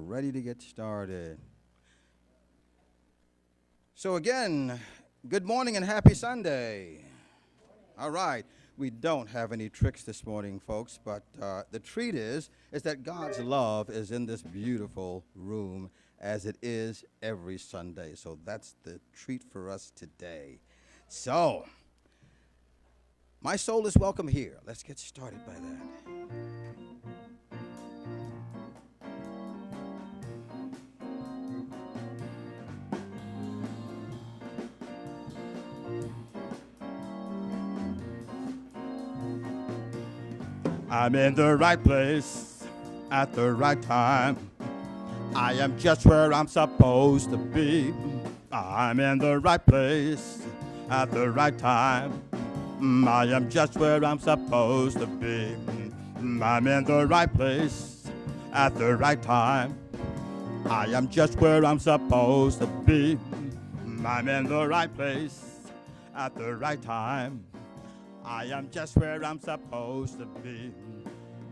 ready to get started. So, again, good morning and happy Sunday. All right. We don't have any tricks this morning, folks, but the treat is that God's love is in this beautiful room as it is every Sunday. So that's the treat for us today. So, my soul is welcome here. Let's get started by that. I'm in the right place at the right time. I am just where I'm supposed to be. I'm in the right place at the right time. I am just where I'm supposed to be. I'm in the right place at the right time. I am just where I'm supposed to be. I'm in the right place at the right time. I am just where I'm supposed to be.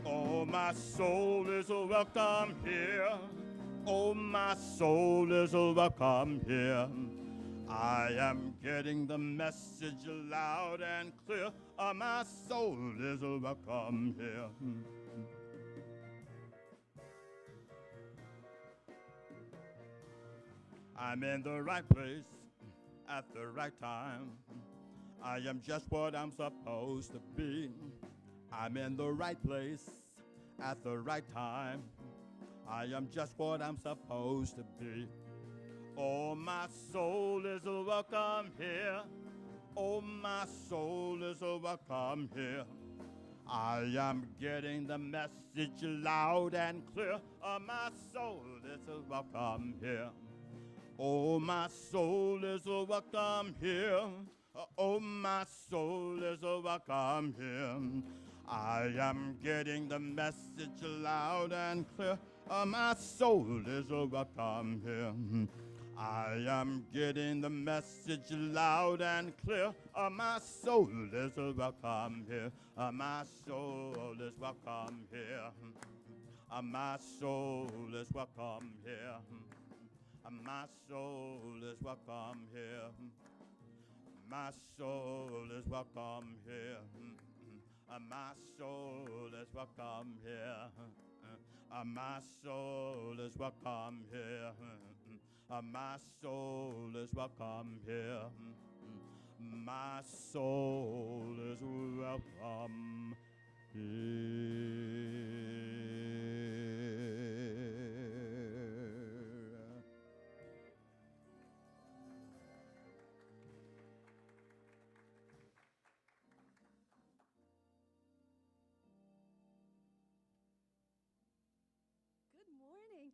Oh, my soul is welcome here. Oh, my soul is welcome here. I am getting the message loud and clear. My soul is welcome here. I'm in the right place at the right time. I am just what I'm supposed to be. I'm in the right place at the right time. I am just what I'm supposed to be. Oh, my soul is welcome here. Oh, my soul is welcome here. I am getting the message loud and clear. My soul is welcome here. Oh, my soul is welcome here. Oh, my soul is welcome here. I am getting the message loud and clear. My soul is welcome here. I am getting the message loud and clear. My soul is welcome here. My soul is welcome here. My soul is welcome here. My soul is welcome here. My soul is welcome here. My soul is welcome here. My soul is welcome here. My soul is welcome here. My soul is welcome here. Good morning.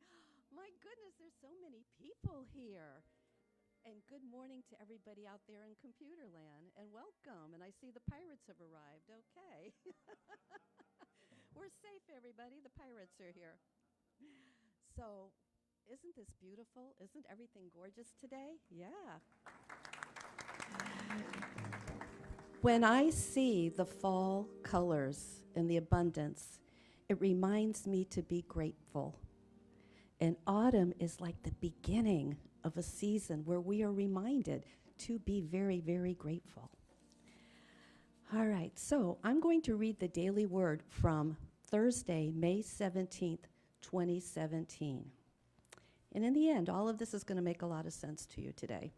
My goodness, there's so many people here. And good morning to everybody out there in computer land. And welcome. And I see the pirates have arrived. Okay. We're safe, everybody. The pirates are here. So, isn't this beautiful? Isn't everything gorgeous today? Yeah. When I see the fall colors and the abundance, it reminds me to be grateful. And autumn is like the beginning of a season where we are reminded to be very, very grateful. All right, so I'm going to read the daily word from Thursday, May 17th, 2017. And in the end, all of this is going to make a lot of sense to you today.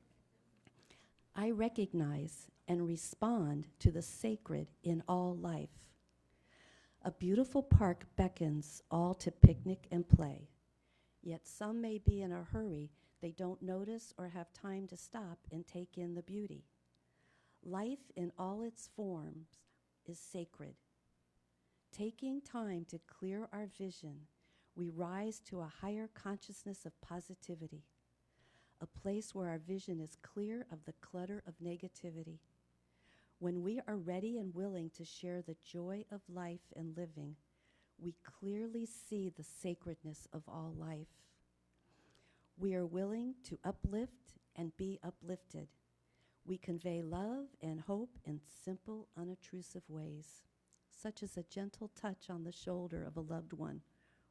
I recognize and respond to the sacred in all life. A beautiful park beckons all to picnic and play. Yet some may be in a hurry. They don't notice or have time to stop and take in the beauty. Life in all its forms is sacred. Taking time to clear our vision, we rise to a higher consciousness of positivity, a place where our vision is clear of the clutter of negativity. When we are ready and willing to share the joy of life and living, we clearly see the sacredness of all life. We are willing to uplift and be uplifted. We convey love and hope in simple, unobtrusive ways, such as a gentle touch on the shoulder of a loved one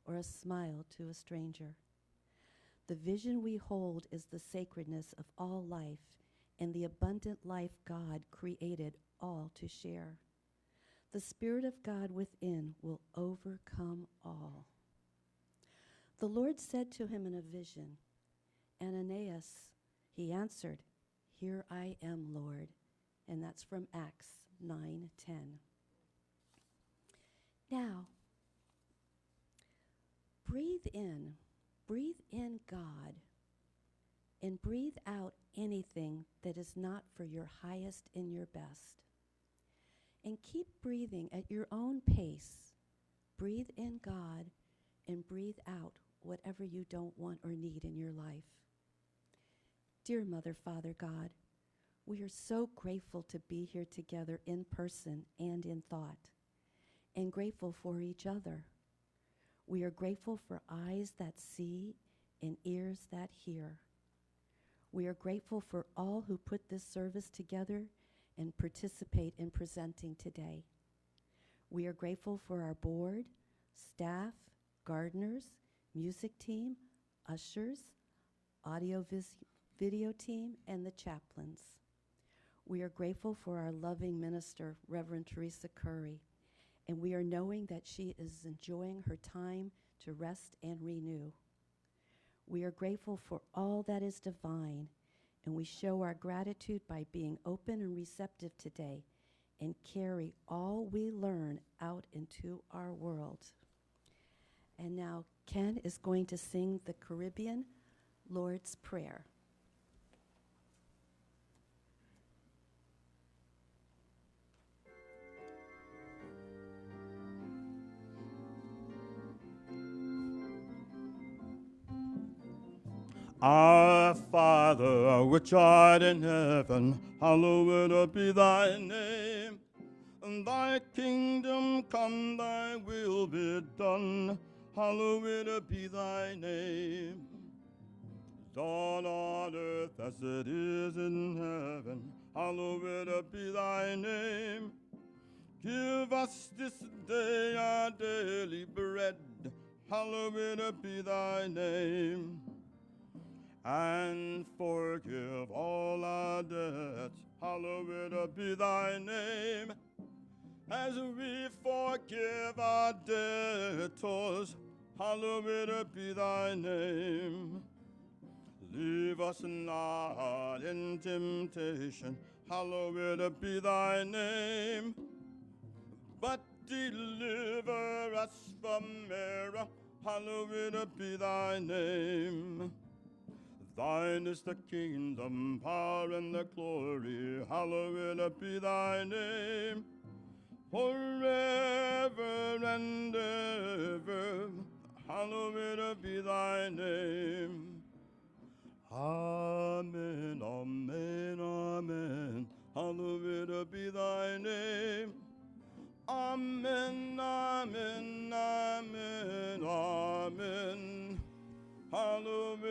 or a smile to a stranger. The vision we hold is the sacredness of all life and the abundant life God created all to share. The Spirit of God within will overcome all. The Lord said to him in a vision, Ananias, he answered, Here I am, Lord. And that's from Acts 9:10. Now, breathe in God, and breathe out anything that is not for your highest and your best. And keep breathing at your own pace. Breathe in God and breathe out whatever you don't want or need in your life. Dear Mother, Father God, we are so grateful to be here together in person and in thought, and grateful for each other. We are grateful for eyes that see and ears that hear. We are grateful for all who put this service together and participate in presenting today. We are grateful for our board, staff, gardeners, music team, ushers, video team, and the chaplains. We are grateful for our loving minister, Reverend Teresa Curry, and we are knowing that she is enjoying her time to rest and renew. We are grateful for all that is divine, and we show our gratitude by being open and receptive today and carry all we learn out into our world. And now Ken is going to sing the Caribbean Lord's Prayer. Our Father, which art in heaven, hallowed be thy name. Thy kingdom come, thy will be done, hallowed be thy name. Done on earth as it is in heaven, hallowed be thy name. Give us this day our daily bread, hallowed be thy name. And forgive all our debts, hallowed be thy name. As we forgive our debtors, hallowed be thy name. Leave us not in temptation, hallowed be thy name. But deliver us from error, hallowed be thy name. Thine is the kingdom, power, and the glory, hallowed be thy name. Forever and ever, hallowed be thy name. Amen, amen, amen, hallowed be thy name. Amen, amen, amen, amen. Hallowed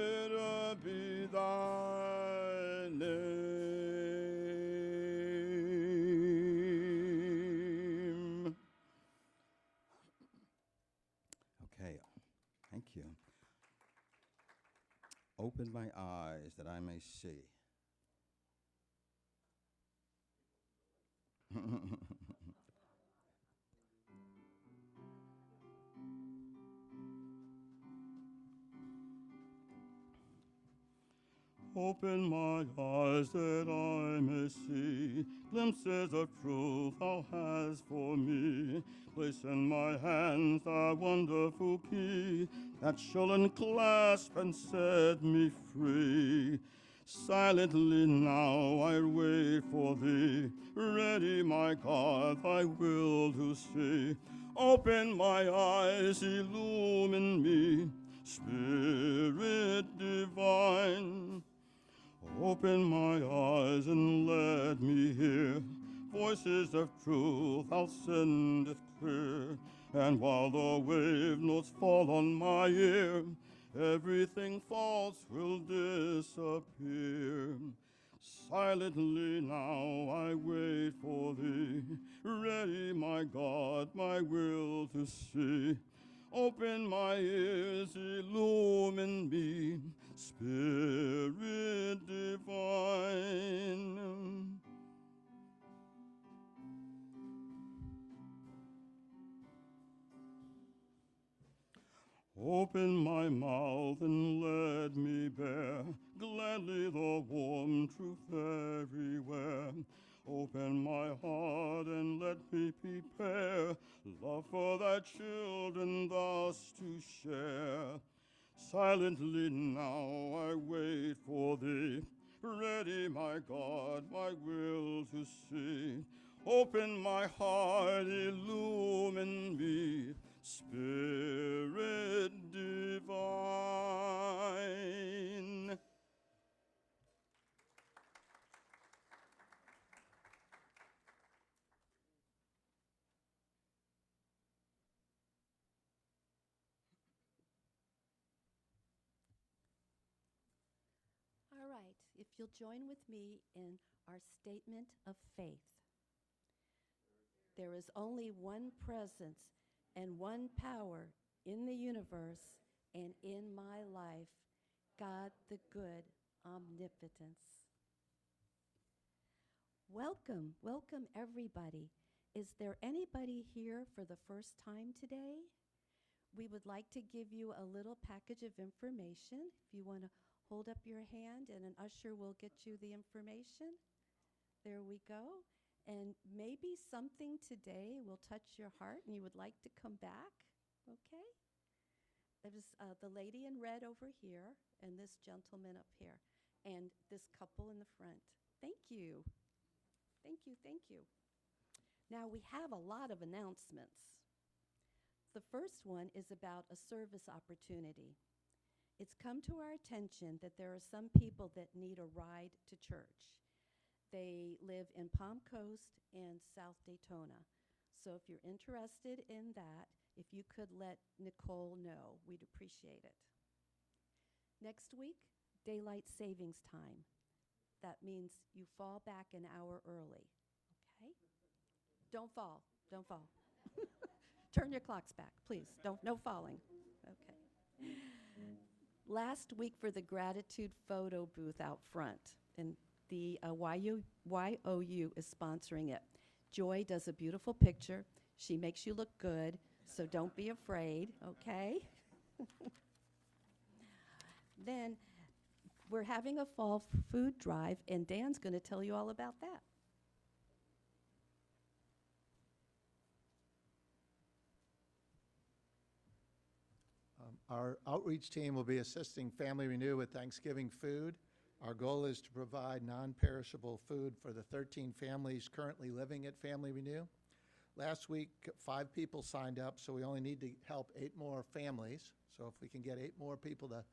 be thy name. Okay, thank you. Open my eyes that I may see. Open my eyes that I may see glimpses of truth thou hast for me. Place in my hands thy wonderful key that shall unclasp and set me free. Silently now I wait for thee, ready, my God, thy will to see. Open my eyes, illumine me, Spirit divine. Open my eyes and let me hear voices of truth thou sendest clear. And while the wave notes fall on my ear, everything false will disappear. Silently now I wait for thee, ready, my God, my will to see. Open my ears, illumine me, Spirit divine. Open my mouth and let me bear gladly the warm truth everywhere. Open my heart and let me prepare love for thy children thus to share. Silently now I wait for thee, ready, my God, my will to see. Open my heart, illumine me, Spirit divine. All right, if you'll join with me in our statement of faith. There is only one presence and one power in the universe and in my life, God the good omnipotence. Welcome, welcome everybody. Is there anybody here for the first time today? We would like to give you a little package of information. If you want to hold up your hand and an usher will get you the information. There we go. And maybe something today will touch your heart and you would like to come back, okay? There's the lady in red over here and this gentleman up here and this couple in the front. Thank you. Thank you, thank you. Now we have a lot of announcements. The first one is about a service opportunity. It's come to our attention that there are some people that need a ride to church. They live in Palm Coast and South Daytona. So if you're interested in that, if you could let Nicole know, we'd appreciate it. Next week, daylight savings time. That means you fall back an hour early, okay? Don't fall, don't fall. Turn your clocks back, please. No falling. Okay. Last week for the gratitude photo booth out front, and the YOU is sponsoring it. Joy does a beautiful picture. She makes you look good, so don't be afraid, okay? Then we're having a fall food drive, and Dan's going to tell you all about that. Our outreach team will be assisting Family Renew with Thanksgiving food. Our goal is to provide non-perishable food for the 13 families currently living at Family Renew. Last week, 5 people signed up, so we only need to help 8 more families. So if we can get 8 more people to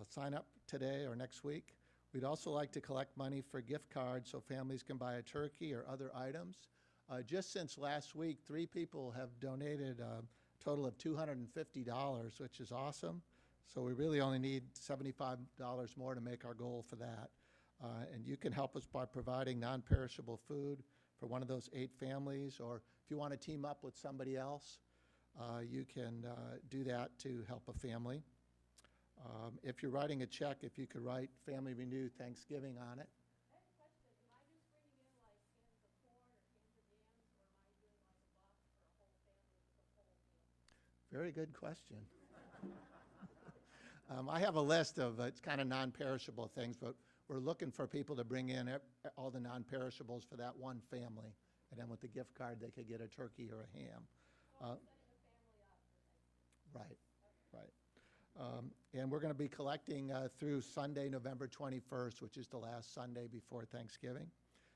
sign up today or next week. We'd also like to collect money for gift cards so families can buy a turkey or other items. Just since last week, 3 people have donated total of $250, which is awesome. So we really only need $75 more to make our goal for that. And you can help us by providing non-perishable food for one of those 8 families, or if you want to team up with somebody else, you can do that to help a family. If you're writing a check, if you could write Family Renew Thanksgiving on it. Very good question. I have a list of, it's kind of non-perishable things, but we're looking for people to bring in all the non-perishables for that one family. And then with the gift card, they could get a turkey or a ham. Right, right. And we're going to be collecting through Sunday, November 21st, which is the last Sunday before Thanksgiving.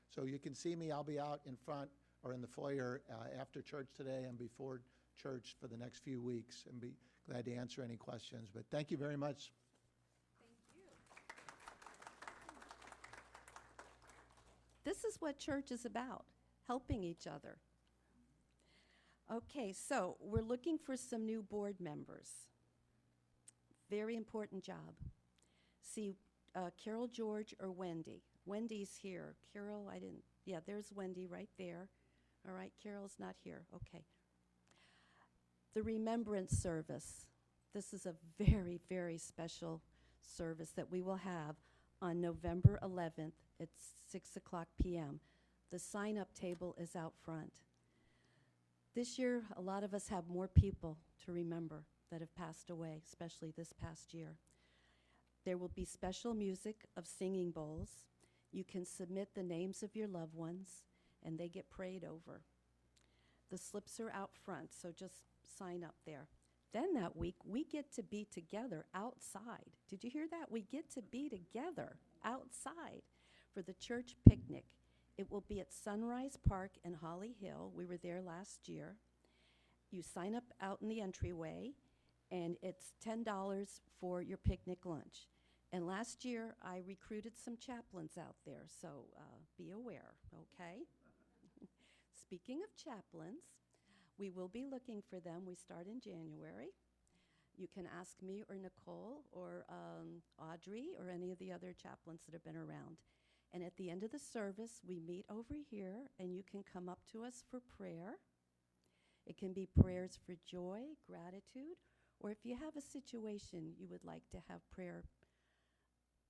So you can see me. I'll be out in front or in the foyer after church today and before church for the next few weeks, and be glad to answer any questions. But thank you very much. Thank you. This is what church is about, helping each other. Okay, so we're looking for some new board members. Very important job. See, Carole, George, or Wendy. Wendy's here. Carole, I didn't, yeah, there's Wendy right there. All right, Carole's not here. Okay. The remembrance service. This is a very, very special service that we will have on November 11th at 6 o'clock p.m. The sign-up table is out front. This year, a lot of us have more people to remember that have passed away, especially this past year. There will be special music of singing bowls. You can submit the names of your loved ones, and they get prayed over. The slips are out front, so just sign up there. Then that week, we get to be together outside. Did you hear that? We get to be together outside for the church picnic. It will be at Sunrise Park in Holly Hill. We were there last year. You sign up out in the entryway, and it's $10 for your picnic lunch. And last year, I recruited some chaplains out there, so be aware, okay? Speaking of chaplains, we will be looking for them. We start in January. You can ask me or Nicole or Audrey or any of the other chaplains that have been around. And at the end of the service, we meet over here, and you can come up to us for prayer. It can be prayers for joy, gratitude, or if you have a situation you would like to have prayer.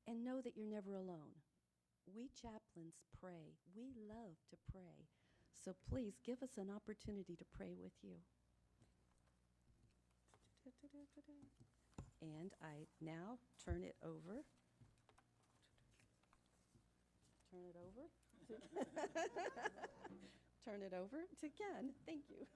And know that you're never alone. We chaplains pray. We love to pray. So please give us an opportunity to pray with you. And I now turn it over. Turn it over to Ken. Thank you.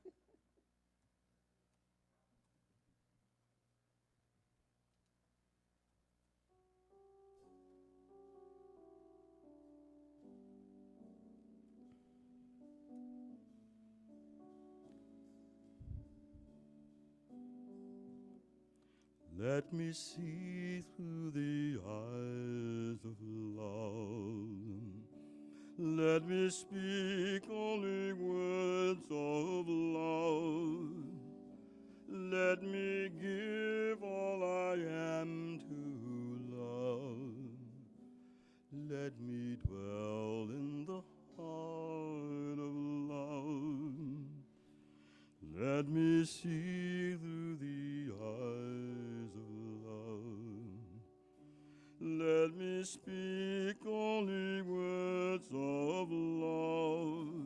Let me see through the eyes of love. Let me speak only words of love. Let me give all I am to love. Let me dwell in the heart of love. Let me see through the eyes of love. Let me speak only words of love.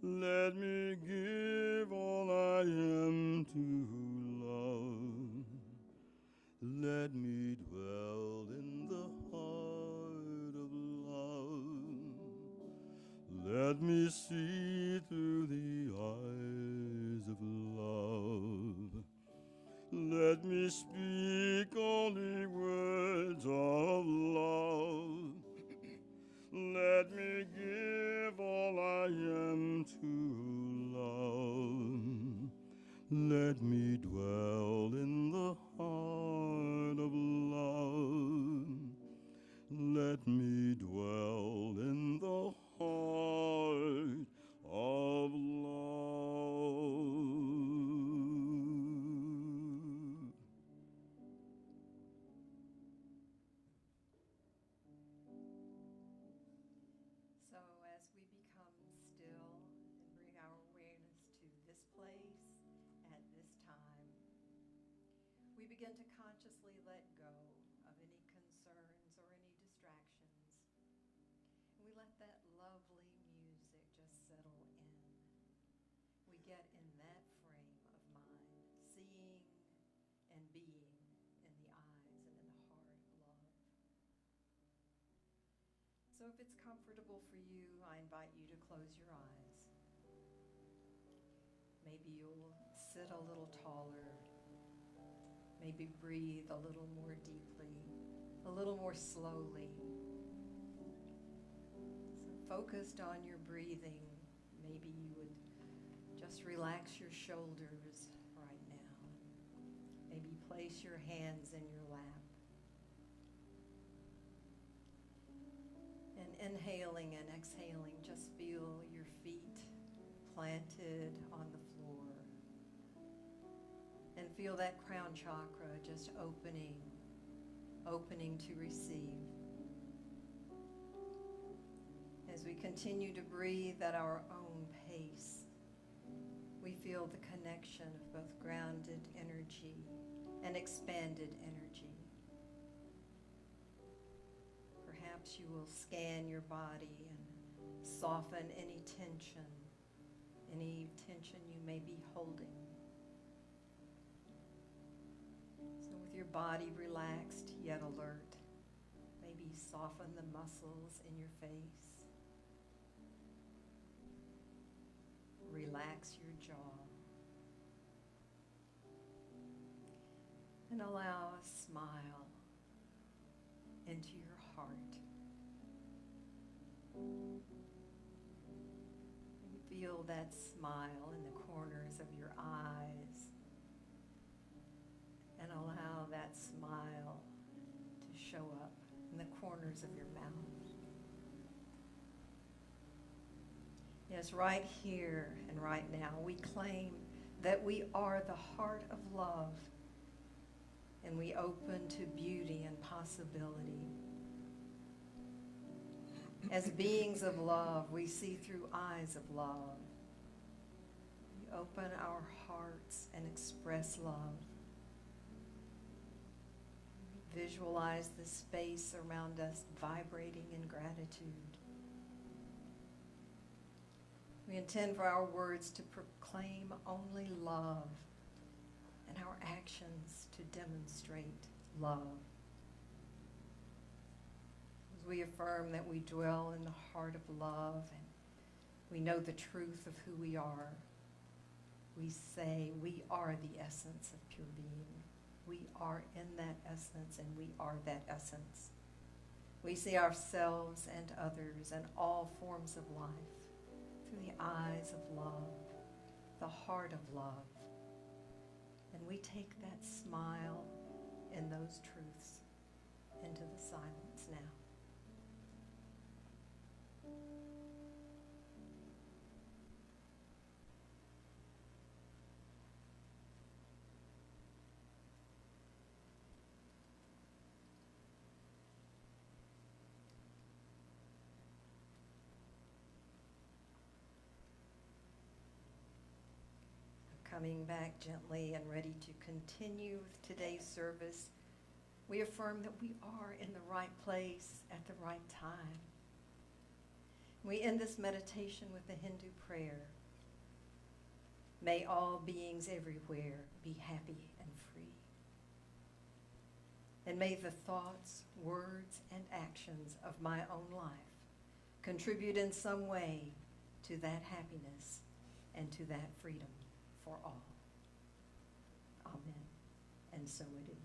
Let me give all I am to love. Let me dwell in the heart of love. Let me see through the eyes of love. Let me speak only words of love. Let me give all I am to love. Let me dwell in the heart of love. Let me dwell in the heart of love. So as we become still and bring our awareness to this place at this time, we begin to consciously let go of any concerns or any distractions. And we let that lovely music just settle in. We get in that frame of mind, seeing and being in the eyes and in the heart of love. So if it's comfortable for you, I invite you to close your eyes. Maybe you'll sit a little taller. Maybe breathe a little more deeply, a little more slowly. So focused on your breathing, maybe you would just relax your shoulders right now. Maybe place your hands in your lap. And inhaling and exhaling, just feel your feet planted on the floor. And feel that crown chakra just opening to receive. As we continue to breathe at our own pace, we feel the connection of both grounded energy and expanded energy. Perhaps you will scan your body and soften any tension you may be holding. So with your body relaxed yet alert, maybe soften the muscles in your face. Relax your jaw. And allow a smile into your heart. Feel that smile in the corners of your eyes, and allow that smile to show up in the corners of your mouth. Yes, right here and right now, we claim that we are the heart of love, and we open to beauty and possibility. As beings of love, we see through eyes of love. We open our hearts and express love. Visualize the space around us vibrating in gratitude. We intend for our words to proclaim only love and our actions to demonstrate love. We affirm that we dwell in the heart of love and we know the truth of who we are. We say we are the essence of pure being. We are in that essence and we are that essence. We see ourselves and others and all forms of life through the eyes of love, the heart of love. And we take that smile and those truths into the silence now. Coming back gently and ready to continue with today's service, we affirm that we are in the right place at the right time. We end this meditation with the Hindu prayer. May all beings everywhere be happy and free. And may the thoughts, words, and actions of my own life contribute in some way to that happiness and to that freedom for all. Amen. And so it is.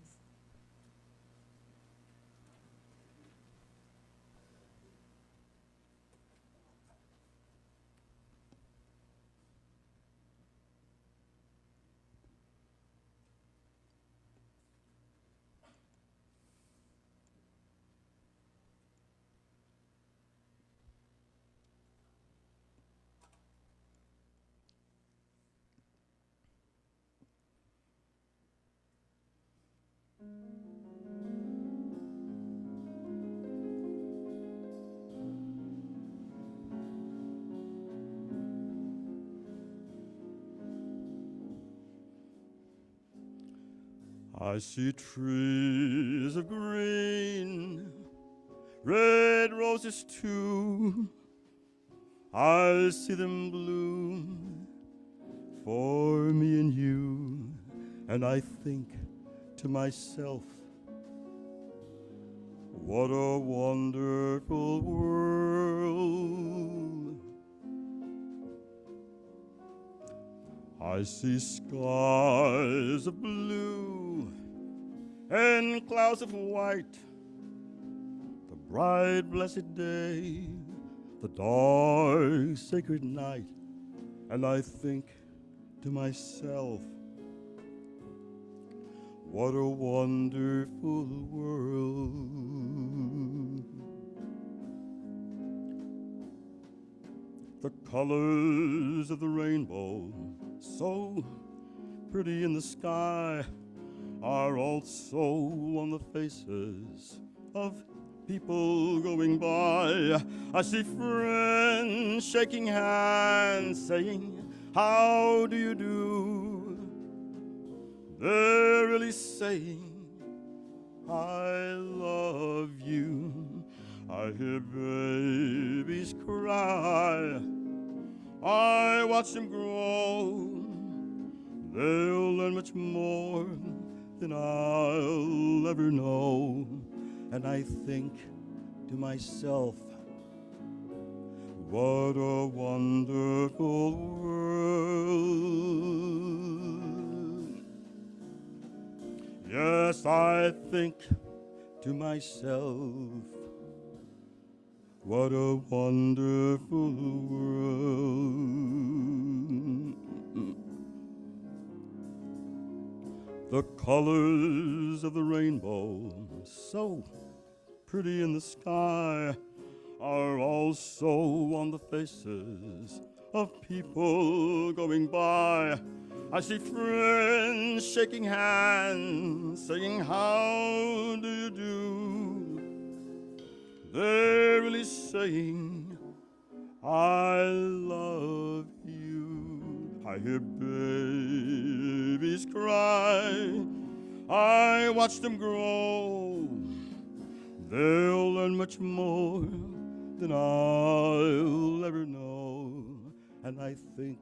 I see trees of green, red roses too. I see them bloom for me and you. And I think to myself, what a wonderful world. I see skies of blue and clouds of white, the bright blessed day, the dark sacred night, and I think to myself, what a wonderful world. The colors of the rainbow, so pretty in the sky, are also on the faces of people going by. I see friends shaking hands, saying, how do you do? They're really saying, I love you. I I hear babies cry. I watch them grow. They'll learn much more than I'll ever know. And I think to myself, what a wonderful world. Yes, I think to myself, what a wonderful world. The colors of the rainbow, so pretty in the sky, are also on the faces of people going by. I see friends shaking hands, saying, how do you do? They're really saying, I love you. I hear babies cry. I watch them grow. They'll learn much more than I'll ever know. And I think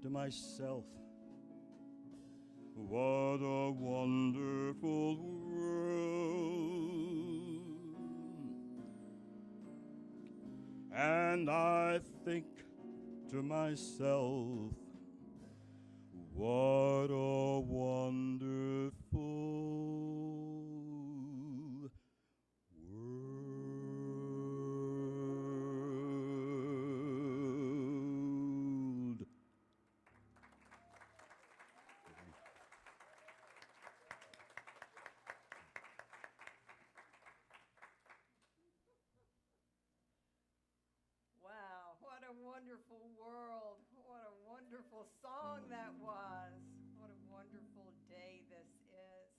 to myself, what a wonderful world. And I think to myself, what a wonderful world. Wow, what a wonderful world. What a wonderful song that was. What a wonderful day this is.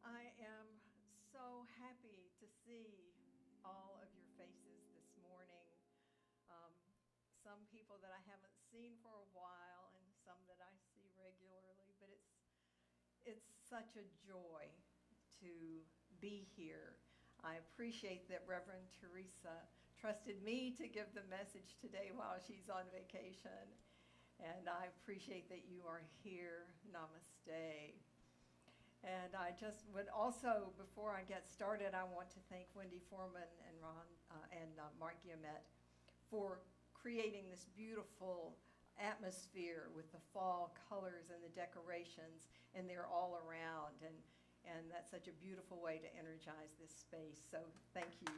I am so happy to see all of your faces this morning. Um, some people that I haven't seen for a while and some that I see regularly, but it's such a joy to be here. I appreciate that Reverend Teresa trusted me to give the message today while she's on vacation. And I appreciate that you are here. Namaste. And I just would also, before I get started, I want to thank Wendy Foreman and Mark Guillemette for creating this beautiful atmosphere with the fall colors and the decorations, and they're all around. And that's such a beautiful way to energize this space. So thank you.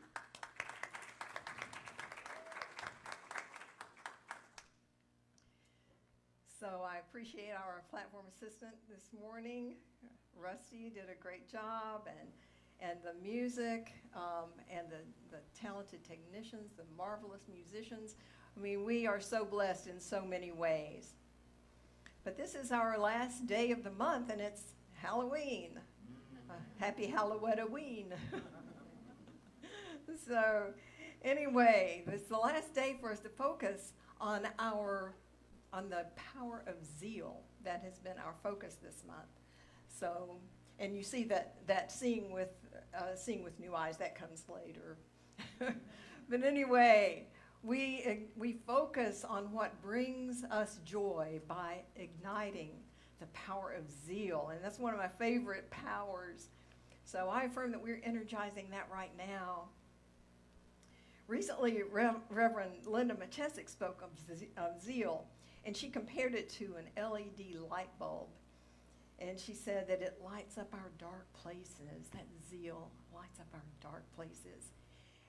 So I appreciate our platform assistant this morning. Rusty did a great job, and the music, and the talented technicians, the marvelous musicians. I mean, we are so blessed in so many ways. But this is our last day of the month, and it's Halloween. Happy Halloween. So anyway, it's the last day for us to focus on the power of zeal. That has been our focus this month. So, and you see that seeing with new eyes, that comes later. But anyway, we focus on what brings us joy by igniting the power of zeal, and that's one of my favorite powers. So I affirm that we're energizing that right now. Recently, Reverend Linda Machesic spoke of zeal, and she compared it to an LED light bulb. And she said that it lights up our dark places. That zeal lights up our dark places.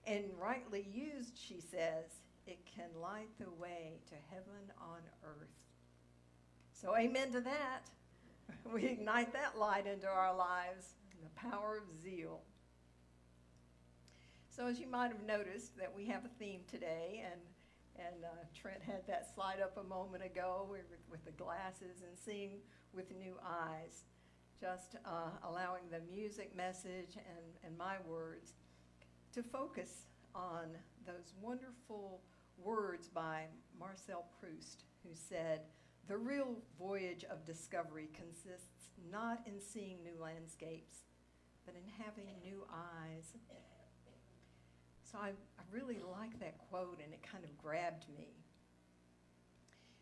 And rightly used, she says, it can light the way to heaven on earth. So amen to that. We ignite that light into our lives, the power of zeal. So as you might have noticed that we have a theme today, and Trent had that slide up a moment ago with the glasses and seeing with new eyes, just allowing the music message and my words to focus on those wonderful words by Marcel Proust, who said, "The real voyage of discovery consists not in seeing new landscapes, but in having new eyes." So I really like that quote, and it kind of grabbed me.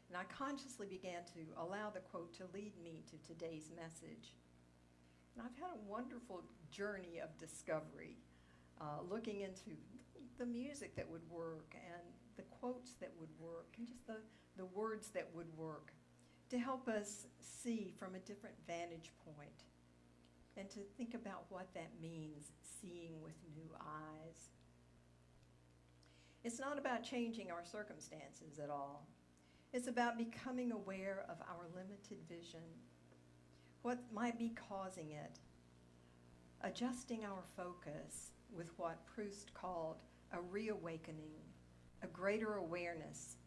And I consciously began to allow the quote to lead me to today's message. And I've had a wonderful journey of discovery, looking into the music that would work and the quotes that would work and just the words that would work to help us see from a different vantage point and to think about what that means, seeing with new eyes. It's not about changing our circumstances at all. It's about becoming aware of our limited vision, what might be causing it, adjusting our focus with what Proust called a reawakening, a greater awareness,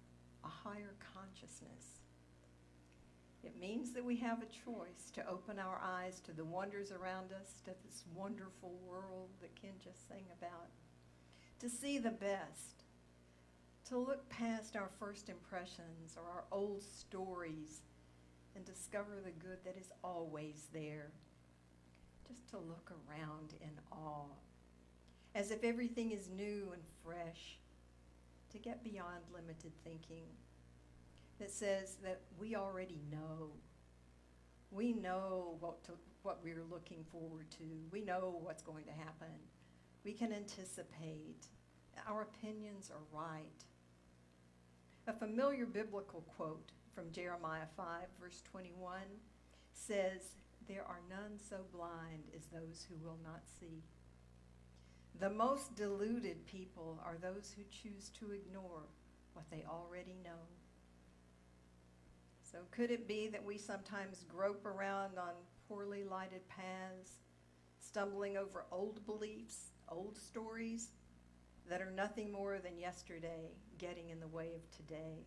a higher consciousness. It means that we have a choice to open our eyes to the wonders around us, to this wonderful world that Ken just sang about, to see the best, to look past our first impressions or our old stories and discover the good that is always there. Just to look around in awe, as if everything is new and fresh, to get beyond limited thinking that says that we already know. We know what we're looking forward to. We know what's going to happen. We can anticipate. Our opinions are right. A familiar biblical quote from Jeremiah 5, verse 21 says, "There are none so blind as those who will not see." The most deluded people are those who choose to ignore what they already know. So could it be that we sometimes grope around on poorly lighted paths, stumbling over old beliefs, old stories that are nothing more than yesterday getting in the way of today?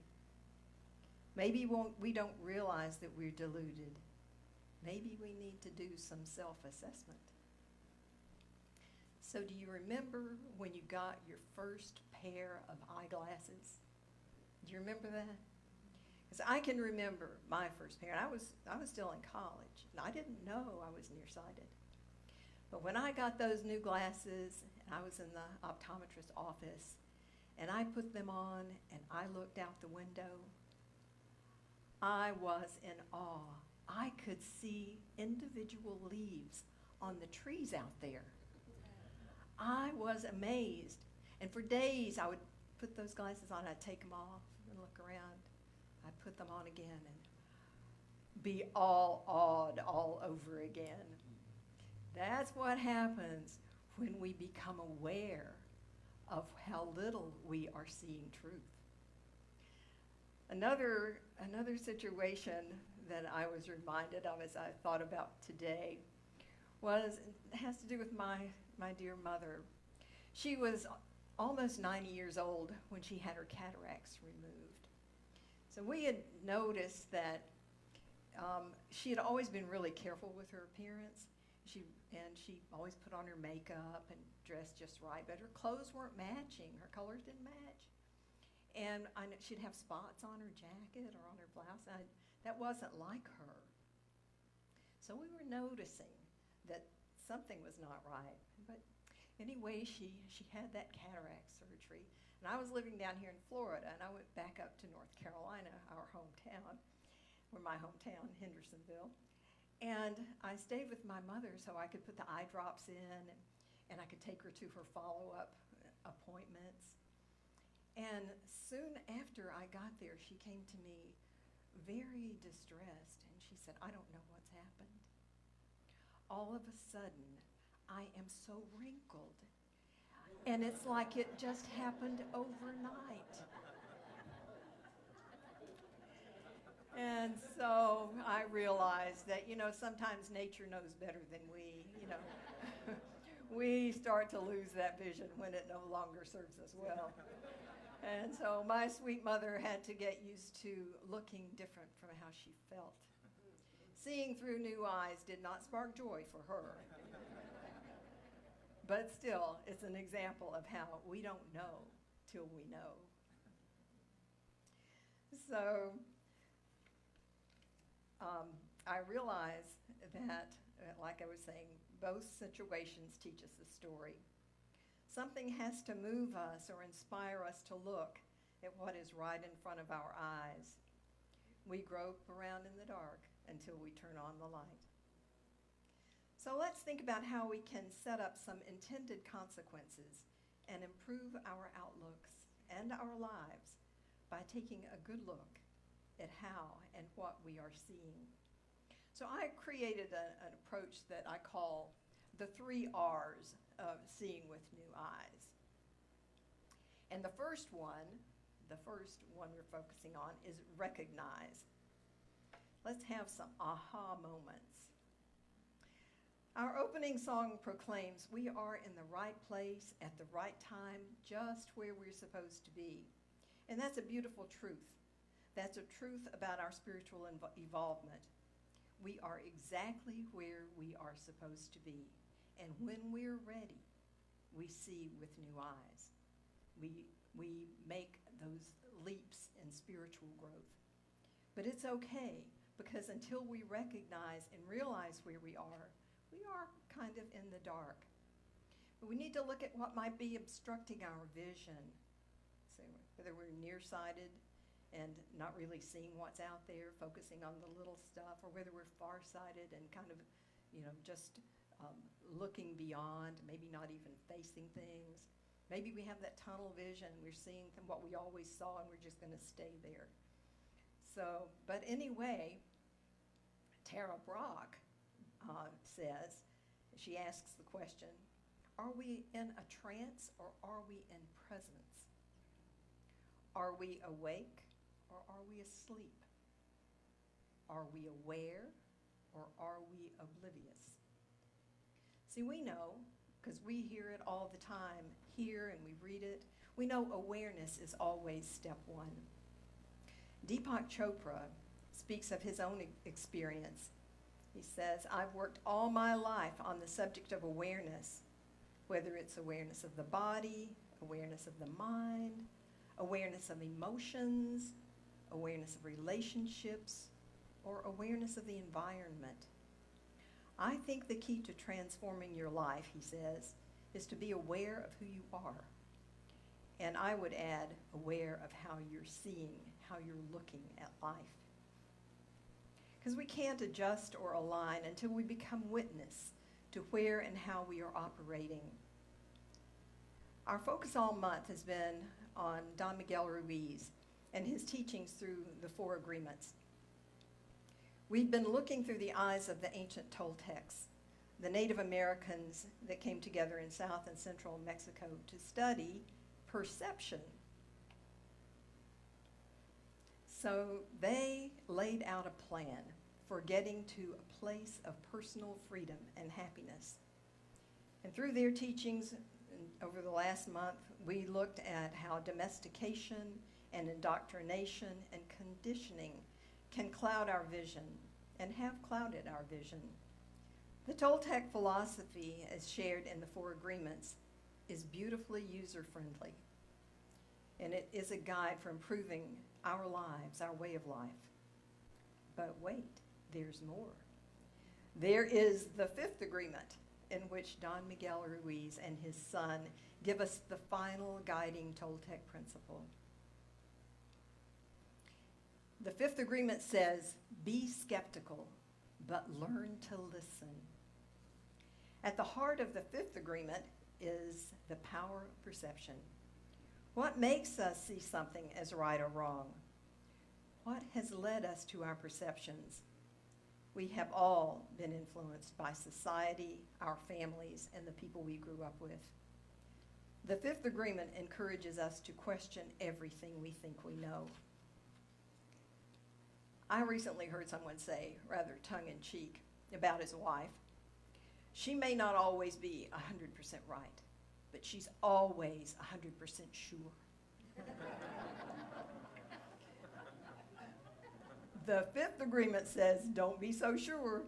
Maybe we don't realize that we're deluded. Maybe we need to do some self-assessment. So do you remember when you got your first pair of eyeglasses? Do you remember that? Because I can remember my first pair. And I was still in college, and I didn't know I was nearsighted. But when I got those new glasses, and I was in the optometrist's office, and I put them on, and I looked out the window, I was in awe. I could see individual leaves on the trees out there. I was amazed. And for days, I would put those glasses on, I'd take them off and look around. I'd put them on again and be all awed all over again. That's what happens when we become aware of how little we are seeing truth. Another situation that I was reminded of as I thought about today has to do with my dear mother. She was almost 90 years old when she had her cataracts removed. So we had noticed that she had always been really careful with her appearance. She always put on her makeup and dressed just right, but her clothes weren't matching. Her colors didn't match. And I know she'd have spots on her jacket or on her blouse. That wasn't like her. So we were noticing that something was not right. But anyway, she had that cataract surgery. And I was living down here in Florida, and I went back up to North Carolina, our hometown, or my hometown, Hendersonville. And I stayed with my mother so I could put the eye drops in, and I could take her to her follow-up appointments. And soon after I got there, she came to me very distressed, and she said, "I don't know what's happened. All of a sudden, I am so wrinkled, and it's like it just happened overnight." And so I realized that, sometimes nature knows better than we, we start to lose that vision when it no longer serves us well. And so my sweet mother had to get used to looking different from how she felt. Seeing through new eyes did not spark joy for her. But still, it's an example of how we don't know till we know. So I realize that, like I was saying, both situations teach us a story. Something has to move us or inspire us to look at what is right in front of our eyes. We grope around in the dark until we turn on the light. So let's think about how we can set up some intended consequences and improve our outlooks and our lives by taking a good look at how and what we are seeing. So I created an approach that I call the 3 R's of seeing with new eyes. And the first one we're focusing on is recognize. Let's have some aha moments. Our opening song proclaims we are in the right place at the right time, just where we're supposed to be. And that's a beautiful truth. That's a truth about our spiritual evolvement. We are exactly where we are supposed to be. And when we're ready, we see with new eyes. We make those leaps in spiritual growth. But it's okay, because until we recognize and realize where we are kind of in the dark. But we need to look at what might be obstructing our vision. So whether we're nearsighted and not really seeing what's out there, focusing on the little stuff, or whether we're farsighted and kind of, just looking beyond, maybe not even facing things. Maybe we have that tunnel vision. We're seeing what we always saw, and we're just going to stay there. So, but anyway, Tara Brock says, she asks the question, are we in a trance or are we in presence? Are we awake or are we asleep? Are we aware or are we oblivious? See, we know, because we hear it all the time here and we read it, we know awareness is always step 1. Deepak Chopra speaks of his own experience. He says, I've worked all my life on the subject of awareness, whether it's awareness of the body, awareness of the mind, awareness of emotions, awareness of relationships, or awareness of the environment. I think the key to transforming your life, he says, is to be aware of who you are. And I would add, aware of how you're seeing, how you're looking at life. Because we can't adjust or align until we become witness to where and how we are operating. Our focus all month has been on Don Miguel Ruiz and his teachings through the 4 agreements. We've been looking through the eyes of the ancient Toltecs, the Native Americans that came together in South and Central Mexico to study perception. So they laid out a plan for getting to a place of personal freedom and happiness. And through their teachings over the last month, we looked at how domestication and indoctrination and conditioning can cloud our vision and have clouded our vision. The Toltec philosophy, as shared in the 4 agreements, is beautifully user-friendly, and it is a guide for improving our lives, our way of life. But wait, there's more. There is the 5th agreement, in which Don Miguel Ruiz and his son give us the final guiding Toltec principle. The 5th agreement says, be skeptical, but learn to listen. At the heart of the 5th agreement is the power of perception. What makes us see something as right or wrong? What has led us to our perceptions? We have all been influenced by society, our families, and the people we grew up with. The 5th agreement encourages us to question everything we think we know. I recently heard someone say, rather tongue-in-cheek, about his wife, she may not always be 100% right, but she's always 100% sure. The 5th agreement says, don't be so sure.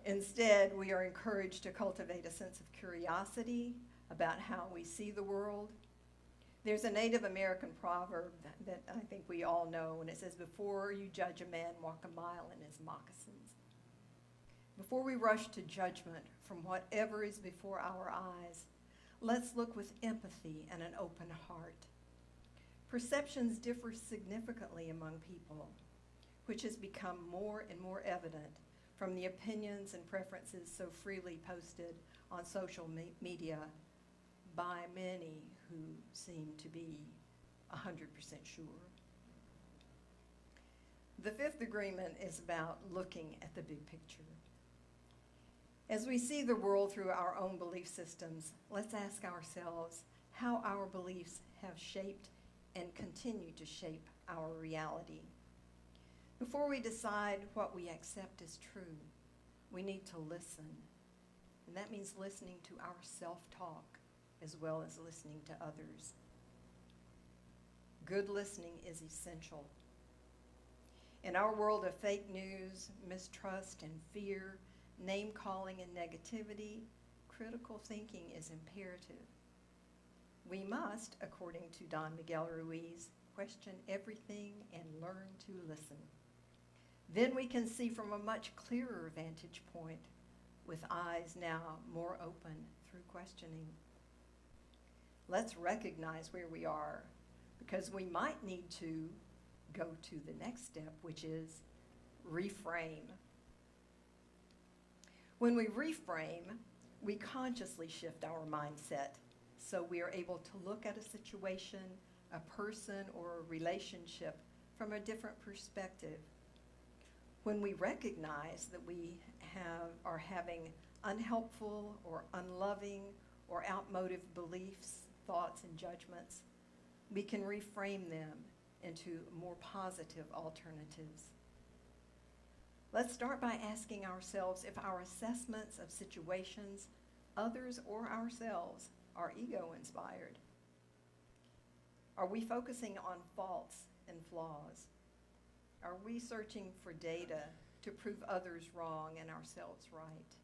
Instead, we are encouraged to cultivate a sense of curiosity about how we see the world. There's a Native American proverb that I think we all know, and it says, before you judge a man, walk a mile in his moccasins. Before we rush to judgment from whatever is before our eyes, Let's look with empathy and an open heart. Perceptions differ significantly among people, which has become more and more evident from the opinions and preferences so freely posted on social media by many who seem to be 100% sure. The fifth agreement is about looking at the big picture. As we see the world through our own belief systems, let's ask ourselves how our beliefs have shaped and continue to shape our reality. Before we decide what we accept as true, we need to listen. And that means listening to our self-talk as well as listening to others. Good listening is essential. In our world of fake news, mistrust, and fear, name-calling and negativity, critical thinking is imperative. We must, according to Don Miguel Ruiz, question everything and learn to listen. Then we can see from a much clearer vantage point, with eyes now more open through questioning. Let's recognize where we are, because we might need to go to the next step, which is reframe. When we reframe, we consciously shift our mindset so we are able to look at a situation, a person, or a relationship from a different perspective. When we recognize that we are having unhelpful or unloving or outmoded beliefs, thoughts, and judgments, we can reframe them into more positive alternatives. Let's start by asking ourselves if our assessments of situations, others, or ourselves are ego-inspired. Are we focusing on faults and flaws? Are we searching for data to prove others wrong and ourselves right?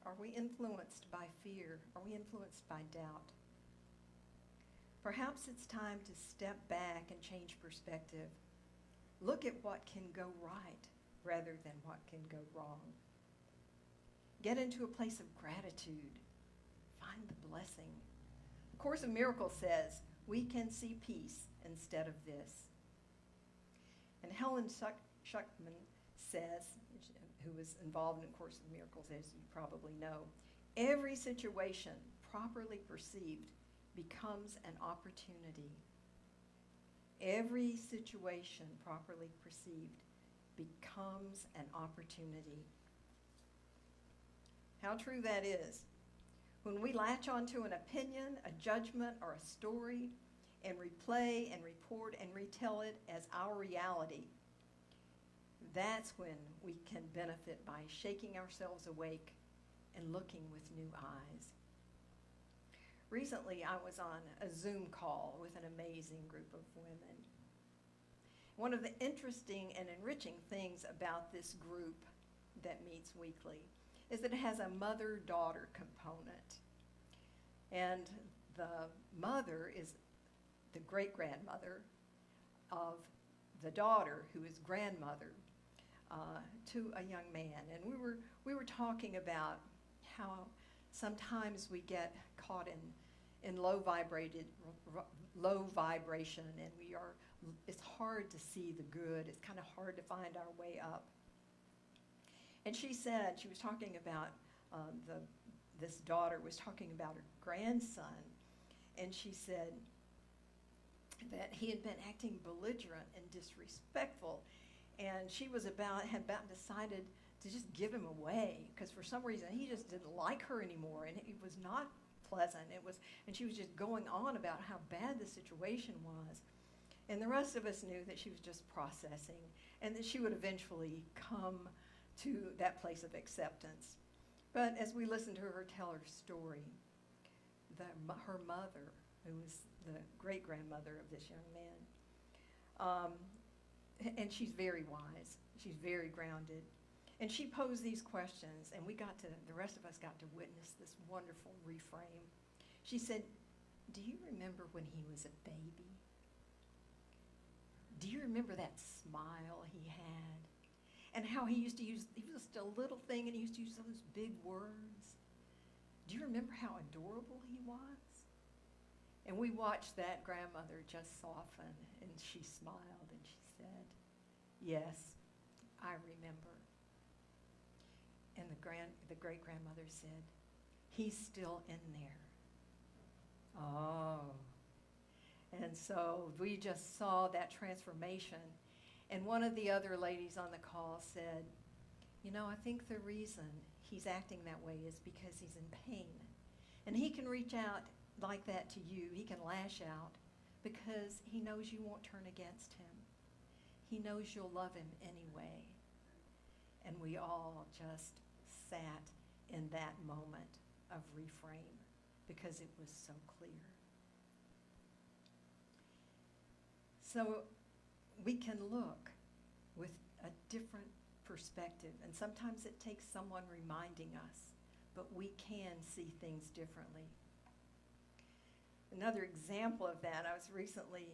Are we influenced by fear? Are we influenced by doubt? Perhaps it's time to step back and change perspective. Look at what can go right rather than what can go wrong. Get into a place of gratitude. Find the blessing. The Course in Miracles says, we can see peace instead of this. And Helen Schuckman says, who was involved in Course in Miracles, as you probably know, every situation properly perceived becomes an opportunity. Every situation properly perceived becomes an opportunity. How true that is. When we latch onto an opinion, a judgment, or a story, and replay and report and retell it as our reality, that's when we can benefit by shaking ourselves awake and looking with new eyes. Recently, I was on a Zoom call with an amazing group of women. One of the interesting and enriching things about this group that meets weekly is that it has a mother-daughter component. And the mother is the great-grandmother of the daughter, who is grandmother to a young man. And we were talking about how sometimes we get caught in low vibration, and it's hard to see the good. It's kind of hard to find our way up. And she said, she was talking about this daughter was talking about her grandson, and she said that he had been acting belligerent and disrespectful, and she had about decided to just give him away, because for some reason he just didn't like her anymore, and it was not pleasant. And she was just going on about how bad the situation was. And the rest of us knew that she was just processing, and that she would eventually come to that place of acceptance. But as we listened to her tell her story, her mother, who was the great-grandmother of this young man, and she's very wise, she's very grounded, and she posed these questions, and the rest of us got to witness this wonderful reframe. She said, do you remember when he was a baby? Do you remember that smile he had? And how he used to use, he was just a little thing, and he used to use those big words. Do you remember how adorable he was? And we watched that grandmother just soften, and she smiled and she said, yes, I remember. And the great-grandmother said, he's still in there. Oh. And so we just saw that transformation. And one of the other ladies on the call said, you know, I think the reason he's acting that way is because he's in pain. And he can reach out like that to you. He can lash out because he knows you won't turn against him. He knows you'll love him anyway. And we all just sat in that moment of reframe because it was so clear. So we can look with a different perspective, and sometimes it takes someone reminding us, but we can see things differently. Another example of that, I recently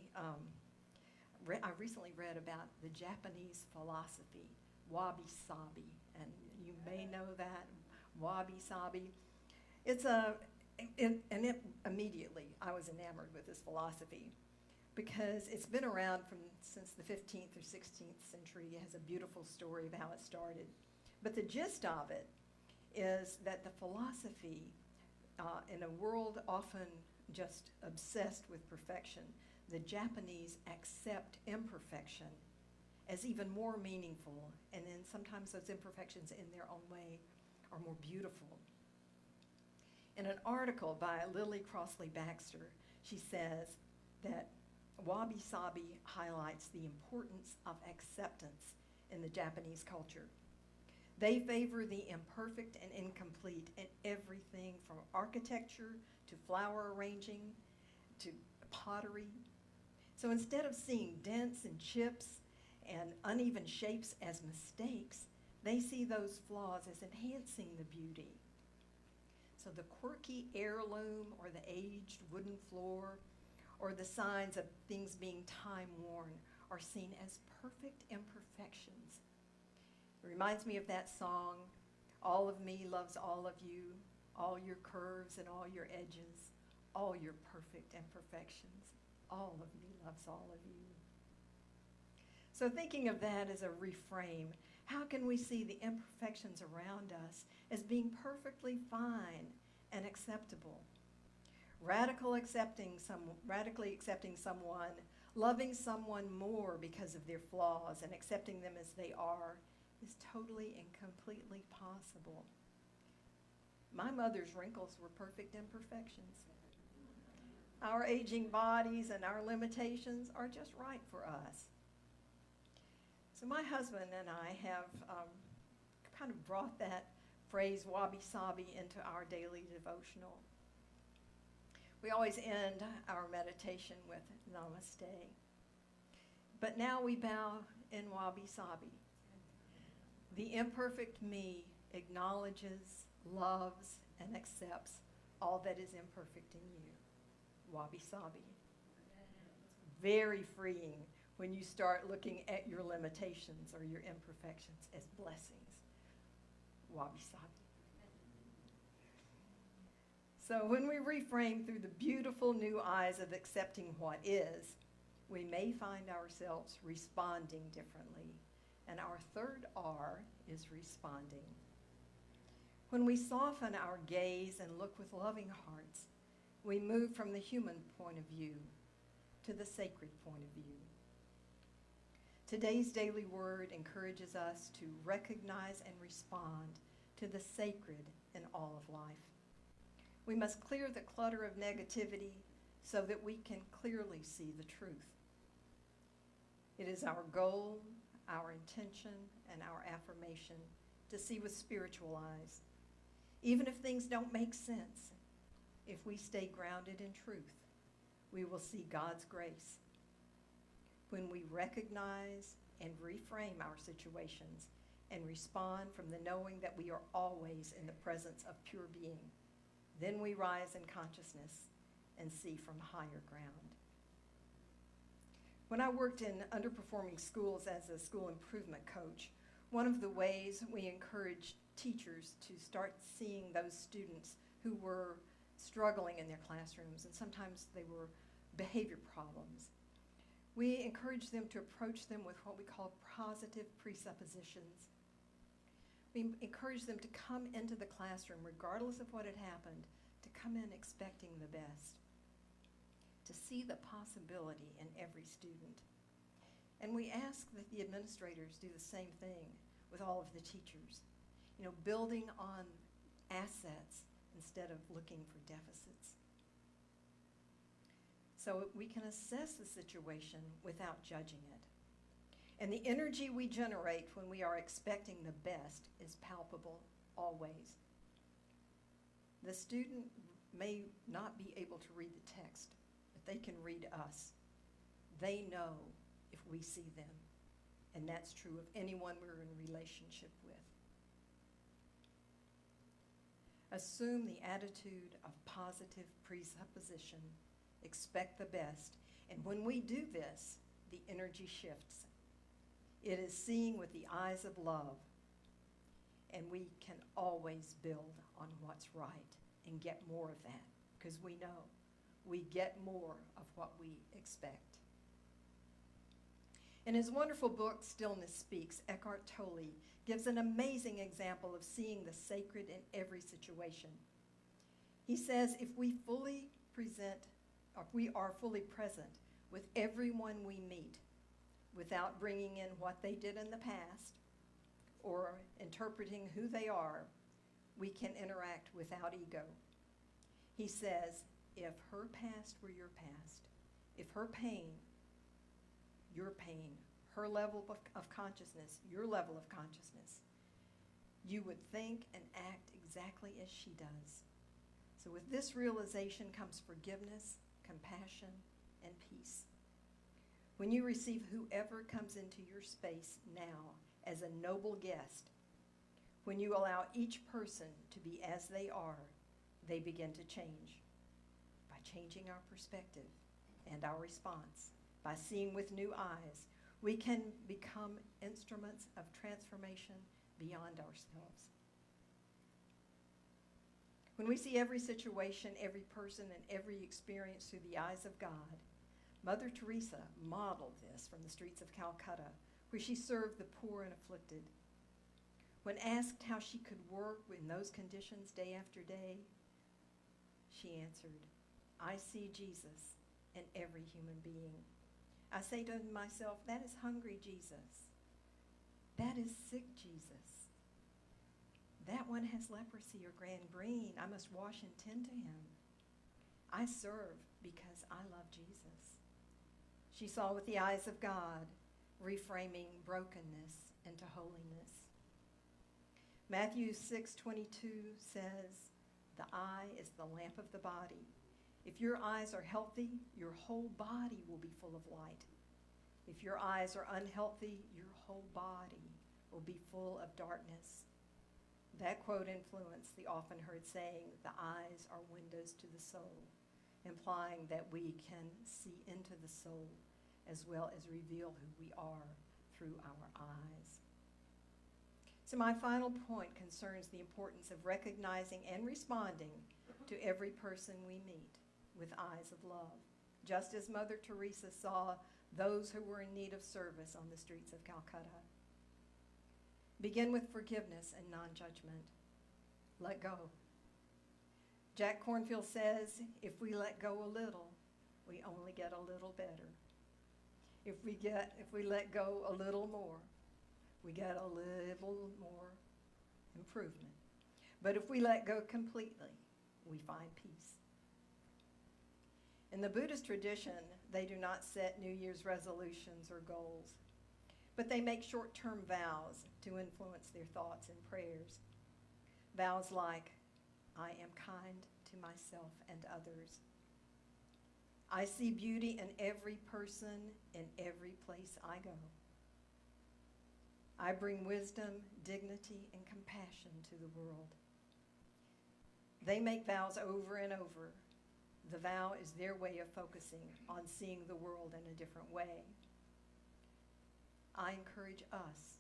read about the Japanese philosophy, wabi-sabi, and you may know that, wabi-sabi. Immediately I was enamored with this philosophy because it's been around since the 15th or 16th century. It has a beautiful story of how it started. But the gist of it is that the philosophy, in a world often just obsessed with perfection, the Japanese accept imperfection as even more meaningful, and then sometimes those imperfections in their own way are more beautiful. In an article by Lily Crossley Baxter, she says that wabi-sabi highlights the importance of acceptance in the Japanese culture. They favor the imperfect and incomplete in everything from architecture to flower arranging to pottery. So instead of seeing dents and chips and uneven shapes as mistakes, they see those flaws as enhancing the beauty. So the quirky heirloom or the aged wooden floor or the signs of things being time-worn are seen as perfect imperfections. It reminds me of that song, all of me loves all of you, all your curves and all your edges, all your perfect imperfections. All of me loves all of you. So thinking of that as a reframe, how can we see the imperfections around us as being perfectly fine and acceptable? Radically accepting someone, loving someone more because of their flaws and accepting them as they are is totally and completely possible. My mother's wrinkles were perfect imperfections. Our aging bodies and our limitations are just right for us. So my husband and I have kind of brought that phrase wabi-sabi into our daily devotional. We always end our meditation with namaste. But now we bow in wabi-sabi. The imperfect me acknowledges, loves, and accepts all that is imperfect in you. Wabi-sabi. Very freeing when you start looking at your limitations or your imperfections as blessings. Wabi-sabi. So when we reframe through the beautiful new eyes of accepting what is, we may find ourselves responding differently. And our third R is responding. When we soften our gaze and look with loving hearts, we move from the human point of view to the sacred point of view. Today's daily word encourages us to recognize and respond to the sacred in all of life. We must clear the clutter of negativity so that we can clearly see the truth. It is our goal, our intention, and our affirmation to see with spiritual eyes. Even if things don't make sense, if we stay grounded in truth, we will see God's grace. When we recognize and reframe our situations and respond from the knowing that we are always in the presence of pure being, then we rise in consciousness and see from higher ground. When I worked in underperforming schools as a school improvement coach, one of the ways we encouraged teachers to start seeing those students who were struggling in their classrooms, and sometimes they were behavior problems. We encourage them to approach them with what we call positive presuppositions. We encourage them to come into the classroom, regardless of what had happened, to come in expecting the best, to see the possibility in every student. And we ask that the administrators do the same thing with all of the teachers, building on assets instead of looking for deficits. So we can assess the situation without judging it. And the energy we generate when we are expecting the best is palpable always. The student may not be able to read the text, but they can read us. They know if we see them. And that's true of anyone we're in relationship with. Assume the attitude of positive presupposition. Expect the best. And when we do this, the energy shifts. It is seeing with the eyes of love. And we can always build on what's right and get more of that, because we know we get more of what we expect. In his wonderful book, Stillness Speaks, Eckhart Tolle gives an amazing example of seeing the sacred in every situation. He says, if we are fully present with everyone we meet, without bringing in what they did in the past or interpreting who they are, we can interact without ego. He says, if her past were your past, if her pain, your pain, her level of consciousness, your level of consciousness, you would think and act exactly as she does. So with this realization comes forgiveness, compassion, and peace. When you receive whoever comes into your space now as a noble guest, when you allow each person to be as they are, they begin to change. By changing our perspective and our response, by seeing with new eyes, we can become instruments of transformation beyond ourselves. When we see every situation, every person, and every experience through the eyes of God, Mother Teresa modeled this from the streets of Calcutta, where she served the poor and afflicted. When asked how she could work in those conditions day after day, she answered, I see Jesus in every human being. I say to myself, that is hungry Jesus. That is sick Jesus. That one has leprosy or gangrene. I must wash and tend to him. I serve because I love Jesus. She saw with the eyes of God, reframing brokenness into holiness. Matthew 6:22 says, the eye is the lamp of the body. If your eyes are healthy, your whole body will be full of light. If your eyes are unhealthy, your whole body will be full of darkness. That quote influenced the often heard saying, the eyes are windows to the soul, implying that we can see into the soul as well as reveal who we are through our eyes. So my final point concerns the importance of recognizing and responding to every person we meet with eyes of love, just as Mother Teresa saw those who were in need of service on the streets of Calcutta. Begin with forgiveness and non-judgment. Let go. Jack Kornfield says, if we let go a little, we only get a little better. If we let go a little more, we get a little more improvement. But if we let go completely, we find peace. In the Buddhist tradition, they do not set New Year's resolutions or goals, but they make short-term vows to influence their thoughts and prayers. Vows like, I am kind to myself and others. I see beauty in every person, in every place I go. I bring wisdom, dignity, and compassion to the world. They make vows over and over. The vow is their way of focusing on seeing the world in a different way. I encourage us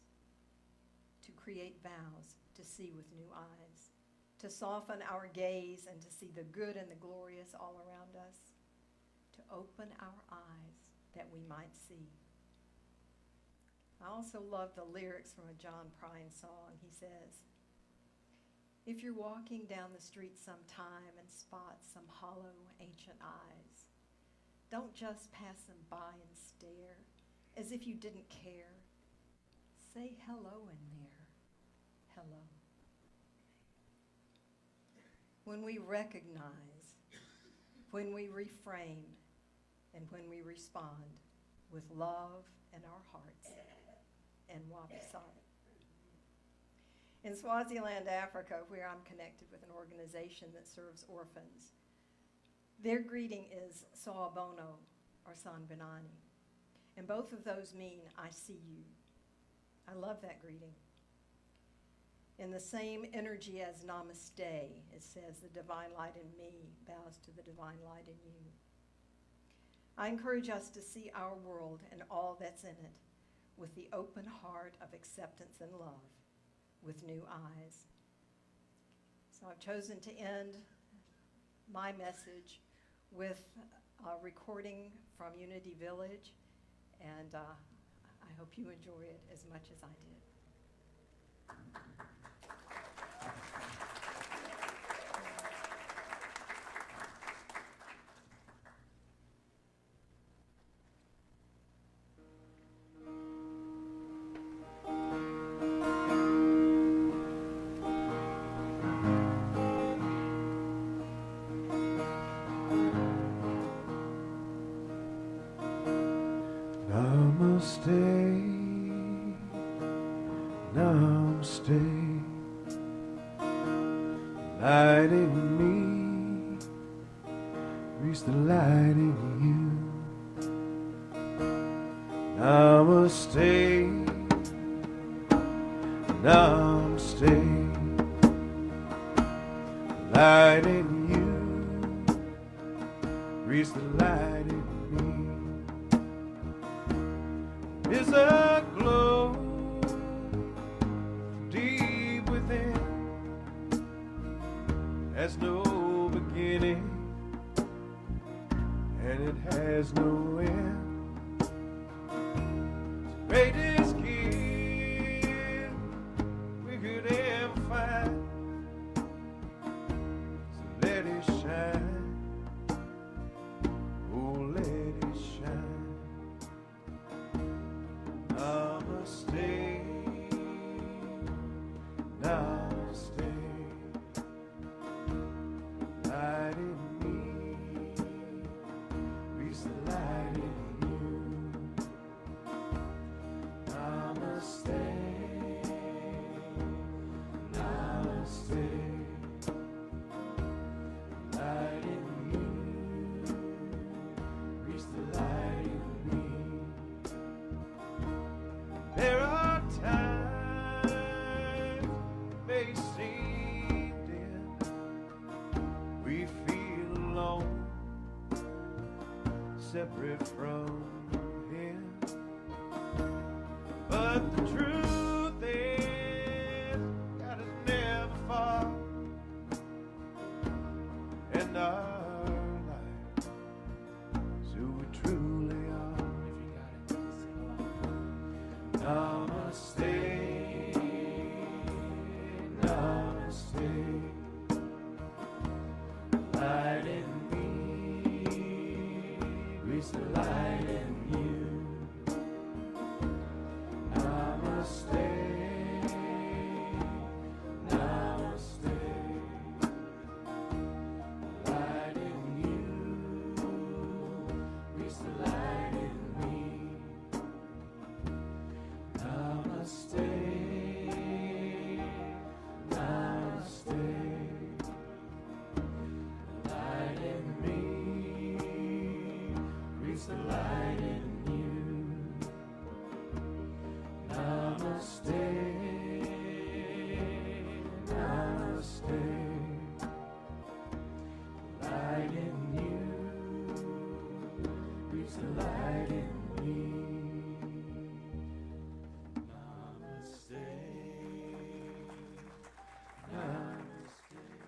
to create vows to see with new eyes. to soften our gaze and to see the good and the glorious all around us, to open our eyes that we might see. I also love the lyrics from a John Prine song. He says, "If you're walking down the street sometime and spot some hollow ancient eyes, don't just pass them by and stare as if you didn't care. Say hello in there, hello." When we recognize, when we reframe, and when we respond with love in our hearts and wabi sabi. In Swaziland, Africa, where I'm connected with an organization that serves orphans, their greeting is Sawubona or Sanbonani. And both of those mean, I see you. I love that greeting. In the same energy as Namaste, it says, the divine light in me bows to the divine light in you. I encourage us to see our world and all that's in it with the open heart of acceptance and love, with new eyes. So I've chosen to end my message with a recording from Unity Village, and I hope you enjoy it as much as I did. Namaste, namaste, light in me, reach the light in you. Namaste, namaste, light in you, reach the light in me. Is a glow deep within, has no beginning and it has no end. It's the greatest gift we could ever find, so let it shine, oh let it shine. Namaste, namaste, light in me, reach the light in you. Namaste, namaste, light in you, reach the light in me. There are times may seem dim, we feel alone, separate from Him. But the truth is, God is never far, and our life, so we truly are. If you got it, sing along. Namaste, namaste, light in me, reach the light in you. Namaste, namaste, light in you, reach the light in me. Namaste, namaste, light in me, reach the light in you. Namaste, namaste, light in you, reach the light in me. Namaste, namaste.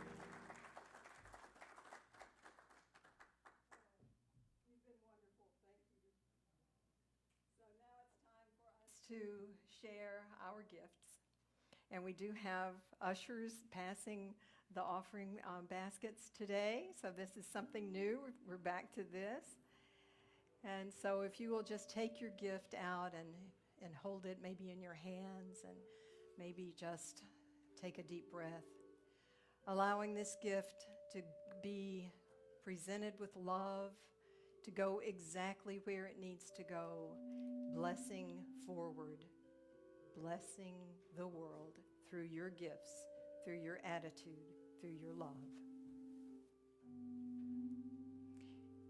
to share our gifts. And we do have ushers passing the offering baskets today. So this is something new. We're back to this. And so if you will just take your gift out and hold it maybe in your hands and maybe just take a deep breath, allowing this gift to be presented with love, to go exactly where it needs to go, blessing forward, blessing the world through your gifts, through your attitude, through your love.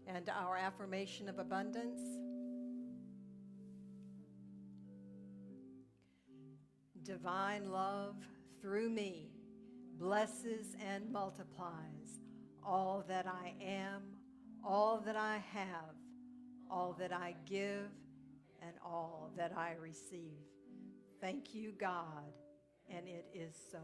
And our affirmation of abundance. Divine love through me blesses and multiplies all that I am, all that I have, all that I give, and all that I receive. Thank you, God, and it is so.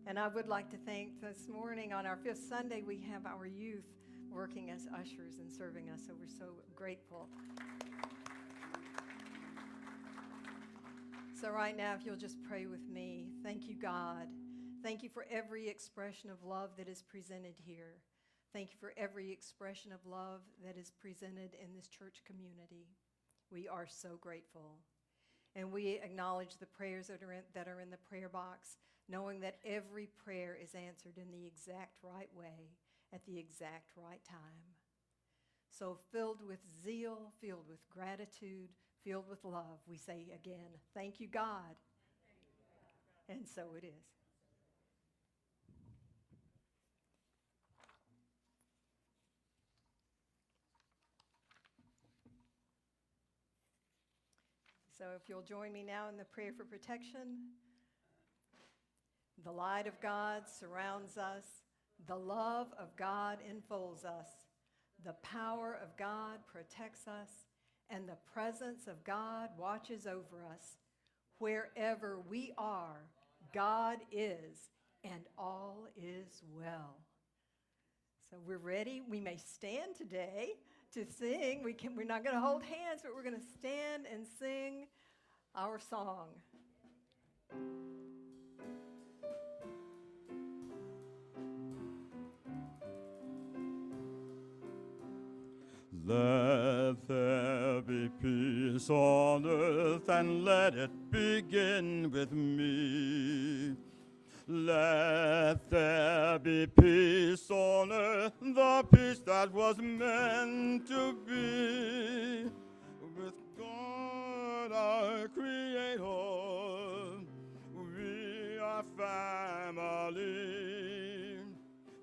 And I would like to thank this morning on our fifth Sunday, we have our youth working as ushers and serving us, so we're so grateful. So right now, if you'll just pray with me. Thank you, God. Thank you for every expression of love that is presented here. Thank you for every expression of love that is presented in this church community. We are so grateful. And we acknowledge the prayers that are in the prayer box, knowing that every prayer is answered in the exact right way at the exact right time. So filled with zeal, filled with gratitude, filled with love, we say again, thank you, God. And so it is. So if you'll join me now in the prayer for protection. The light of God surrounds us. The love of God enfolds us. The power of God protects us. And the presence of God watches over us. Wherever we are, God is, and all is well. So we're ready. We may stand today to sing. We're not going to hold hands, but we're going to stand and sing our song. Let there be peace on earth, and let it begin with me. Let there be peace on earth, the peace that was meant to be. With God our Creator, we are family.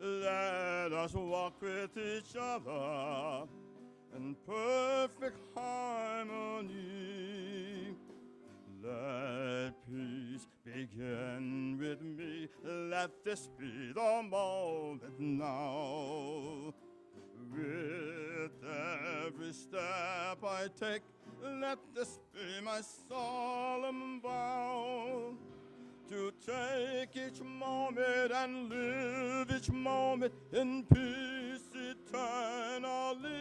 Let us walk with each other in perfect harmony. Let peace begin with me. Let this be the moment now. With every step I take, let this be my solemn vow. To take each moment and live each moment in peace eternally.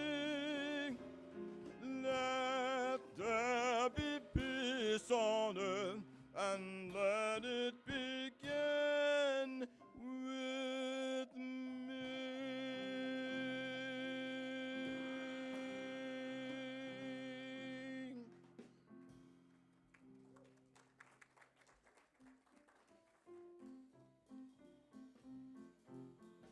Let there be peace on earth, and let it